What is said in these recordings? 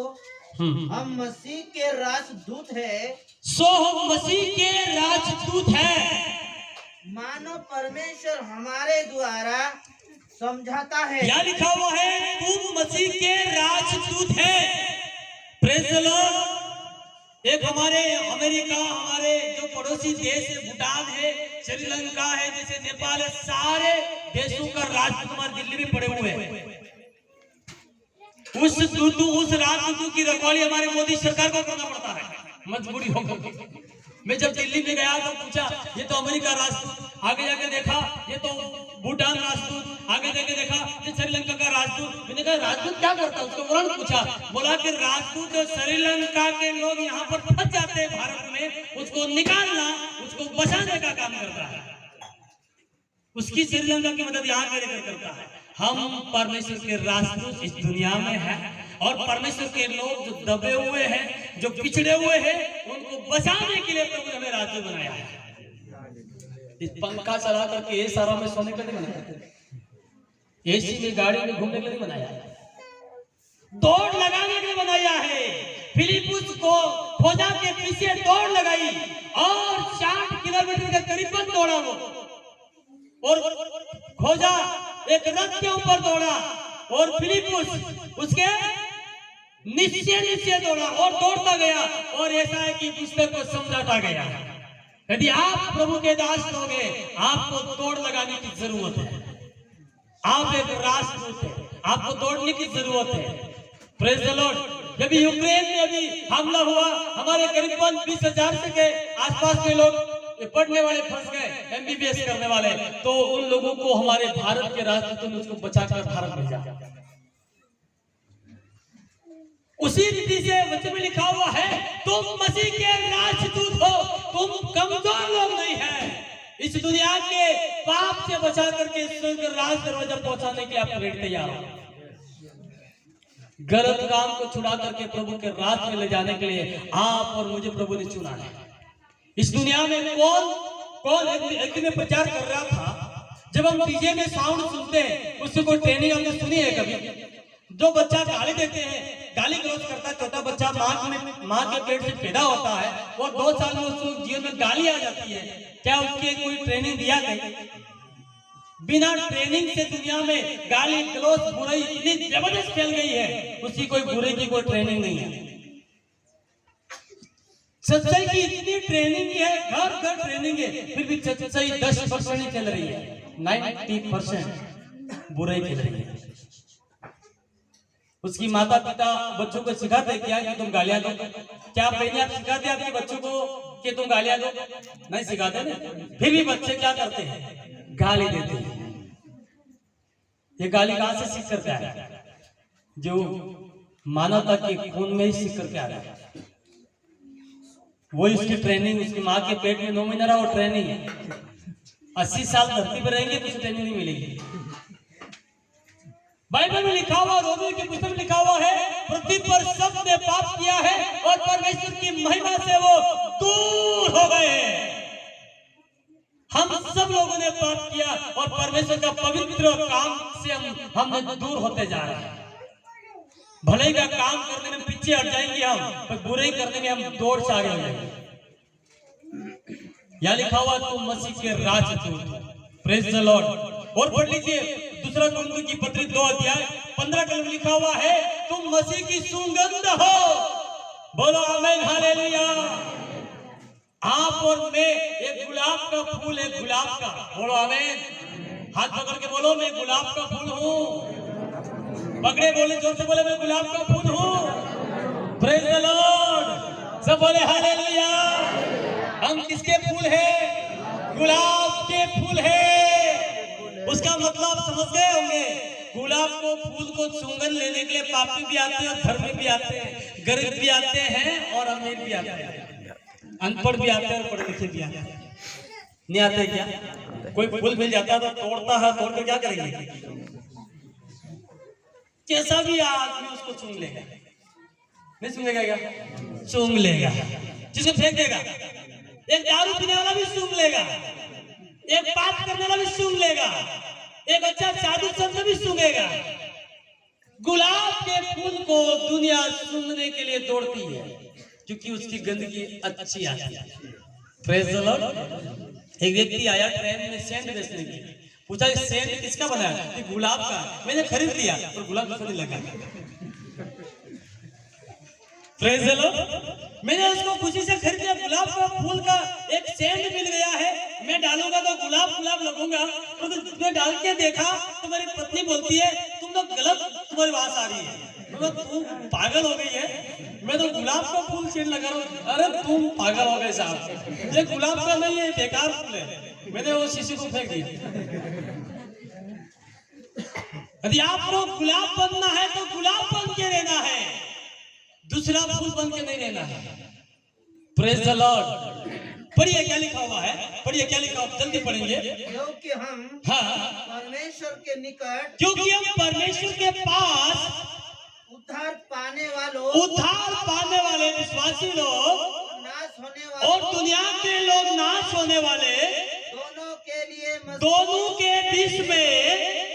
हम मसीह के राजदूत है, सो हम मसीह के राजदूत है। मानो परमेश्वर हमारे द्वारा समझाता है। क्या लिखा हुआ है? तुम मसीह के राजदूत है। Praise the Lord. एक हमारे अमेरिका, हमारे जो पड़ोसी देश है, भूटान है, श्रीलंका है, जैसे नेपाल है, सारे देशों का राजदूत हमारे दिल्ली में पड़े हुए हैं। उस राजदूत की रखवाली हमारे मोदी सरकार को करना पड़ता है, मजबूरी होकर। मैं जब दिल्ली में गया तो पूछा, ये तो अमेरिका राजदूत, आगे जाके देखा ये तो भूटान राजदूत, आगे जाके देखा ये श्रीलंका का राजदूत। मैंने कहा राजदूत क्या करता है? उसको वर्ण पूछा, बोला कि राजदूत श्रीलंका के लोग यहाँ पर फंस जाते हैं भारत में, उसको निकालना, उसको बचाने का काम करता है। उसकी श्रीलंका की मदद यहाँ के लेकर करता है। हम परमेश्वर के राजदूत इस दुनिया में है, और परमेश्वर के लोग जो दबे हुए हैं, जो पिछड़े हुए हैं, उनको बचाने के लिए प्रभु ने हमें राजदूत बनाया है। इस पंखा चला करके ये सारा में सोने के लिए बनाया, एसी में गाड़ी में घूमने के लिए बनाया, दौड़ लगाने के लिए बनाया है। फिलिपुस को खोजा के पीछे दौड़ लगाई और 60 किलोमीटर के करीबन दौड़ा वो, और खोजा एक रथ के ऊपर दौड़ा, और फिलिपुस उसके नीचे दौड़ा और दौड़ता गया। और ऐसा है कि पुस्तक को समझाता गया। यदि आप प्रभु के दास होंगे, आपको दौड़ लगाने की जरूरत है। आप एक राजदूत है, आपको दौड़ने की जरूरत है। Praise the Lord. जब यूक्रेन में अभी हमला हुआ, हमारे करीबन 20,000 से के आसपास के लोग पढ़ने वाले फंस गए, MBBS करने वाले, तो उन लोगों को हमारे भारत के राजदूतों ने उसको बचाकर भारत भेजा। उसी रीति से वचन में लिखा हुआ है, तुम मसीह के राजदूत हो, तुम कमजोर लोग नहीं है। इस दुनिया के पाप से बचा करके स्वर्ग राज दरवाजा पहुंचाने के लिए आप रेडी तैयार हो। गलत काम को छुड़ा करके प्रभु के राज में ले जाने के लिए आप और मुझे प्रभु ने चुना है। इस दुनिया में कौन एक दिन प्रचार कर रहा था, जब हम डीजे में साउंड सुनते हैं, उससे कोई ट्रेनिंग हमने सुनी है कभी? जो बच्चा गाली देते हैं, गाली गलौज करता है, छोटा बच्चा माँ के पेट से पैदा होता है, और 2 साल में उसको जीवन में गाली आ जाती है, क्या उसकी कोई ट्रेनिंग दिया गई? बिना ट्रेनिंग से दुनिया में गाली गलौज बुराई इतनी जबरदस्त फैल गई है, उसकी कोई बुराई की कोई ट्रेनिंग नहीं है। सच्चाई की इतनी ट्रेनिंग है, घर घर ट्रेनिंग है, फिर भी सच्चाई 10% ही चल रही है, 90% बुराई चल रही है। उसकी माता पिता बच्चों को सिखाते क्या कि तुम गालियां दो? क्या पहले आप सिखाते आपके बच्चों को कि तुम गालियां दो? नहीं सिखाते ना। फिर भी बच्चे क्या करते हैं? गाली देते हैं। ये गाली कहां से सीख करके आया? जो मानवता के खून में ही सीख करके आ रहा है। वही उसकी ट्रेनिंग, उसकी माँ के पेट में 9 महीना रहा, वो ट्रेनिंग है। 80 साल धरती पर रहेंगे तो उसे ट्रेनिंग नहीं मिलेगी। बाइबल में लिखा हुआ, रोमियो की पुस्तक में लिखा हुआ है, पृथ्वी पर सबने पाप किया है और परमेश्वर की महिमा से वो दूर हो गए। हम सब लोगों ने पाप किया और परमेश्वर का पवित्र काम से हम दूर होते जा रहे हैं। भलाई का काम करने में पीछे हट जाएंगे हम, पर बुराई करने में हम दौड़ से आगे हो जाएंगे। यहाँ लिखा हुआ, तुम मसीह के राजदूत। Praise the Lord. और पढ़ लीजिए 2 कुरिन्थियों की पत्री 2 अध्याय 15 कलम लिखा हुआ है, तुम मसीह की सुगंध हो। बोलो आमीन, हालेलुया। आप और मैं एक गुलाब का फूल है, गुलाब का। बोलो आमीन। हाथ पकड़ के बोलो, मैं गुलाब का फूल हूँ। पकड़े बोले, जोर से बोले, मैं गुलाब का फूल हूँ। Praise the Lord. सब बोले हालेलुया। हम किसके फूल हैं? गुलाब के फूल हैं। उसका मतलब समझ गए होंगे। गुलाब को फूल को सुगंध लेने के लिए पापी भी आते हैं, धर्मी भी आते हैं, गरीब भी आते हैं और अमीर भी आते हैं, अनपढ़ भी आते हैं और पढ़े लिखे भी आते हैं। नहीं आते क्या? कोई फूल मिल जाता है तो तोड़ता है, तोड़ के क्या करेंगे? कैसा भी आदमी उसको सूंघ लेगा। नहीं सूंघेगा क्या? सूंघ लेगा। जिसको फेंक देगा। एक दारू पीने वाला भी सूंघ लेगा, एक पाप करने वाला भी सूंघ लेगा, एक अच्छा साधु संत भी सूंघेगा। गुलाब के फूल को दुनिया सूंघने के लिए दौड़ती है क्योंकि उसकी गंदगी अच्छी आती है। Praise the Lord. एक व्यक्ति आया ट्रेन में सेंट बेचने के लिए, पूछा ये सेंट किसका बना है? ये गुलाब का। मैंने खरीद लिया पर गुलाब नहीं लगा। Praise the Lord. मैंने उसको खुशी से खरीद लिया, गुलाब का फूल का एक सेंट मिल गया है, मैं डालूंगा तो गुलाब गुलाब लगूंगा। तो मैं डाल के देखा तो मेरी पत्नी बोलती है तुम तो गलत, तुम्हारी आवाज आ रही है। मैं तुम पागल हो गई है, मैं तो गुलाब का फूल सेंट लगा रहा हूँ। अरे तुम पागल हो गए साहब, ये गुलाब का नहीं है, बेकार फूल है। मैंने वो शीशी को फेंक दिया। यदि आपको गुलाब बनना है तो गुलाब बन के रहना है, दूसरा फूल बन के नहीं रहना है। Praise the Lord. पढ़िए क्या लिखा हुआ है, पढ़िए क्या लिखा हुआ, जल्दी पढ़ेंगे। क्योंकि हम परमेश्वर के निकट, क्योंकि हम परमेश्वर के पास उद्धार पाने वाले विश्वासी लोग नाश होने वाले और दुनिया के लोग नाश होने वाले दोनों के लिए दोनों के बीच में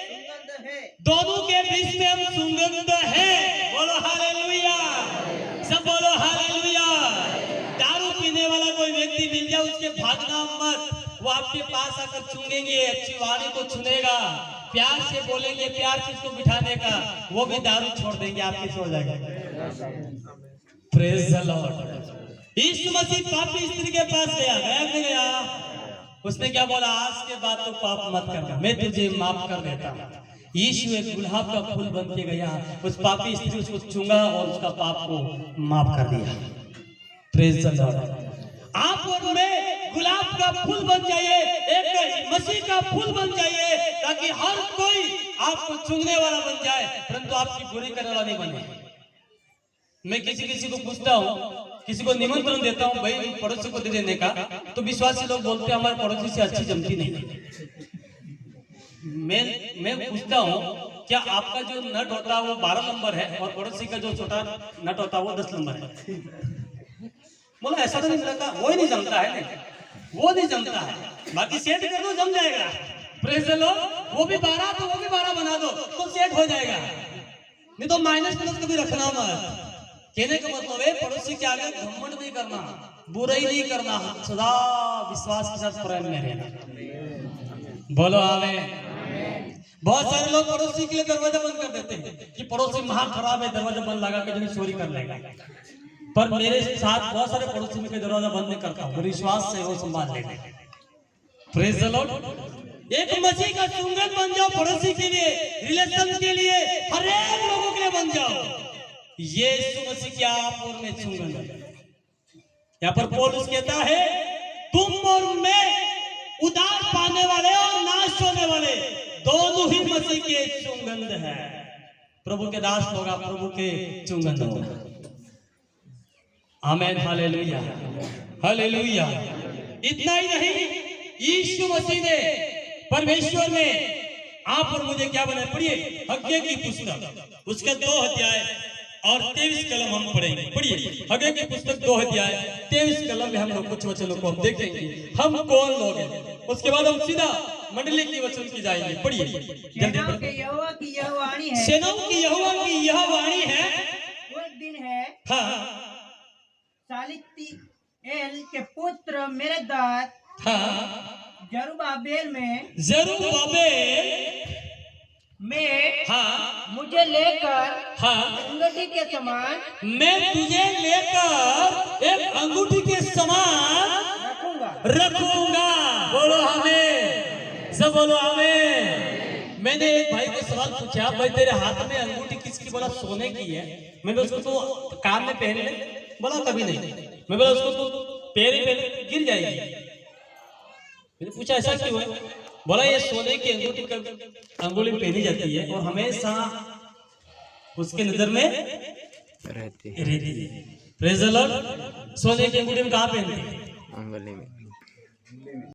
सुगंध है। दोनों के बीच में हम सुगंध है। बोलो हालेलुया, सब बोलो हालेलुया। दारू पीने वाला कोई व्यक्ति मिल जाए उसके भागना मत, वो आपके पास आकर चूंगेंगे, अच्छी वाणी को चुनेगा, प्यार से बोलेंगे, प्यार से उसको बिठाने का, वो भी दारू छोड़ देंगे, आपके सो जाएगा। Praise the Lord. यीशु मसीह पापी स्त्री के पास गया, उसने क्या बोला? आज के बाद तो पाप मत करना, मैं तुझे माफ कर देता हूँ। यीशु एक गुलाब का फूल बन के गया, उस पापी स्त्री उसको चूंगा और उसका पाप को माफ कर दिया। Praise the Lord. आप और मैं गुलाब का फूल बन जाइए, एक मसीह का फूल बन जाइए, ताकि हर कोई आपको चुनने वाला बन जाए, परंतु आपकी बुरी करने वाला नहीं बने। मैं किसी को पूछता हूँ, किसी को निमंत्रण देता हूँ, भाई पड़ोसी को दे देने का, तो विश्वासी लोग बोलते हैं हमारे पड़ोसी से अच्छी जमती नहीं। मैं पूछता हूँ क्या आपका जो नट होता है वो 12 नंबर है और पड़ोसी का जो छोटा नट होता है वो 10 नंबर है? बोला ऐसा तो नहीं लगता, वो ही नहीं जमता है, वो नहीं जमता है, बाकी सेट कर दो जम जाएगा। Praise the Lord. वो भी 12 तो वो भी 12 बना दो तो सेट हो जाएगा, नहीं तो माइनस प्लस कभी रखना मत। कहने का मतलब है पड़ोसी के आगे घमंड नहीं करना, बुराई नहीं करना, सदा विश्वास के साथ प्रेम में रहना। बोलो आमीन। बहुत सारे लोग पड़ोसी के लिए दरवाजा बंद कर देते हैं कि पड़ोसी महा खराब है, दरवाजा बंद लगा के जो चोरी कर लेगा। पर मेरे साथ बहुत सारे पड़ोसी में दरवाजा बंद नहीं करता हूँ, विश्वास से वो संभाल लेते। Praise the Lord. एक मसीह का सुगंध बन जाओ पड़ोसी के लिए, रिलेशन के लिए, हर एक लोगों के लिए बन जाओ। ये यीशु मसीह क्या आप और मैं सुगंध है। यहाँ पर पौलुस कहता है तुम और मैं उद्धार पाने वाले और नाश होने वाले दोनों ही मसीह के सुगंध है। प्रभु के दास होगा, प्रभु के सुगंध होगा। आमीन, हालेलुया, हालेलुया। इतना ही नहीं, यीशु मसीह ने, परमेश्वर ने आप और मुझे क्या बनाया? पढ़िए हग्गे की पुस्तक, उसका 2 अध्याय और 23 कलम हम पढ़ेंगे। पढ़िए हग्गे की पुस्तक 2 अध्याय 23 कलम में हम लोग कुछ वचनों को हम देखेंगे, हम कौन लोग हैं। उसके बाद हम सीधा मंडली की वचन की जाएंगे। पढ़िए जल्दी पढ़िए। यहोवा की यह वाणी है, सेनाओं की यहोवा की यह वाणी है। वो एक दिन है, हाँ, सालित्तीएल के पुत्र मेरे दास हाँ, जरुब्बाबेल में हाँ, मुझे लेकर हाँ, अंगूठी के समान मैं तुझे लेकर एक अंगूठी के समान रखूंगा। बोलो हमें, सब बोलो हमें। मैंने एक भाई को सवाल पूछा, भाई तेरे हाथ में अंगूठी किसकी? बोला सोने की है। मैंने उसको तो कान में पहन ले, बोला कभी नहीं। मैं बोला उसको तो पैर गिर जाएगी। मैंने पूछा ऐसा क्यों है? बोला ये सोने की अंगूठी अंगुली में पहनी जाती है और हमेशा उसके नजर में रहती है। Praise the Lord. सोने की अंगूठी में कहाँ पहनते हैं? अंगुली में।